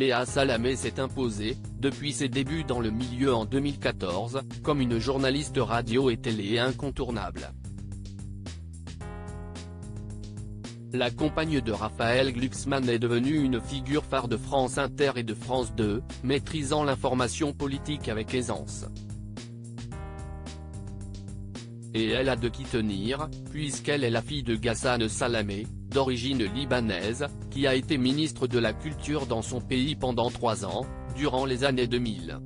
Léa Salamé s'est imposée, depuis ses débuts dans le milieu en 2014, comme une journaliste radio et télé incontournable. La compagne de Raphaël Glucksmann est devenue une figure phare de France Inter et de France 2, maîtrisant l'information politique avec aisance. Et elle a de qui tenir, puisqu'elle est la fille de Ghassan Salamé, d'origine libanaise, qui a été ministre de la Culture dans son pays pendant 3 ans, durant les années 2000.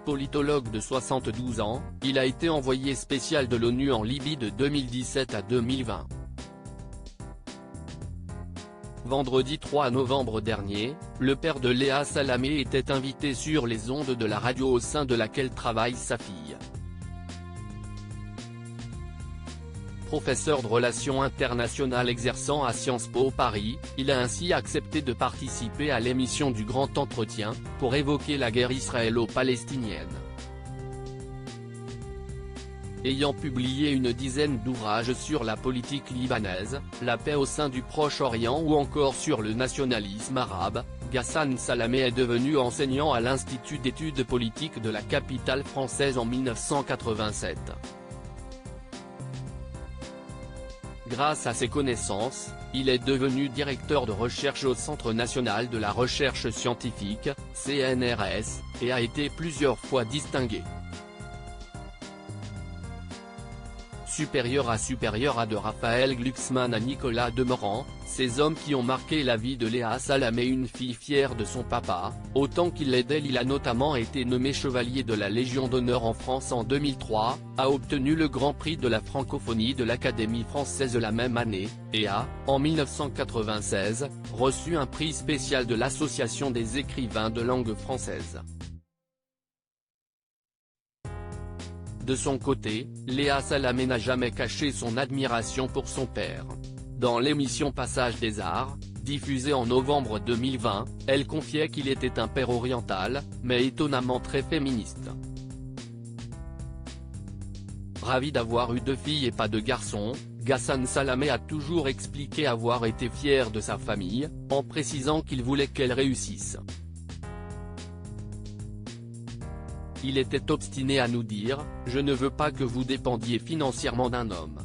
Politologue de 72 ans, il a été envoyé spécial de l'ONU en Libye de 2017 à 2020. Vendredi 3 novembre dernier, le père de Léa Salamé était invité sur les ondes de la radio au sein de laquelle travaille sa fille. Professeur de relations internationales exerçant à Sciences Po Paris, il a ainsi accepté de participer à l'émission du Grand Entretien, pour évoquer la guerre israélo-palestinienne. Ayant publié une dizaine d'ouvrages sur la politique libanaise, la paix au sein du Proche-Orient ou encore sur le nationalisme arabe, Ghassan Salamé est devenu enseignant à l'Institut d'études politiques de la capitale française en 1987. Grâce à ses connaissances, il est devenu directeur de recherche au Centre national de la recherche scientifique, CNRS, et a été plusieurs fois distingué. Supérieur à de Raphaël Glucksmann à Nicolas Demorand, ces hommes qui ont marqué la vie de Léa Salamé, une fille fière de son papa, autant qu'il l'est d'elle. Il a notamment été nommé chevalier de la Légion d'honneur en France en 2003, a obtenu le Grand Prix de la francophonie de l'Académie française la même année, et a, en 1996, reçu un prix spécial de l'Association des écrivains de langue française. De son côté, Léa Salamé n'a jamais caché son admiration pour son père. Dans l'émission Passage des Arts, diffusée en novembre 2020, elle confiait qu'il était un père oriental, mais étonnamment très féministe. Ravi d'avoir eu 2 filles et pas de garçons, Ghassan Salamé a toujours expliqué avoir été fier de sa famille, en précisant qu'il voulait qu'elle réussisse. Il était obstiné à nous dire « Je ne veux pas que vous dépendiez financièrement d'un homme.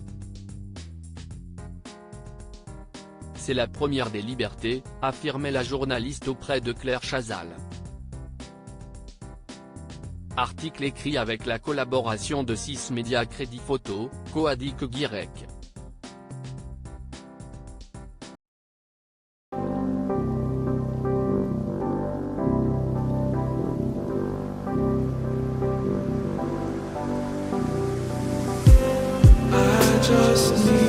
C'est la première des libertés », affirmait la journaliste auprès de Claire Chazal. Article écrit avec la collaboration de 6 médias Crédit Photo, Coadic Guirec. Just need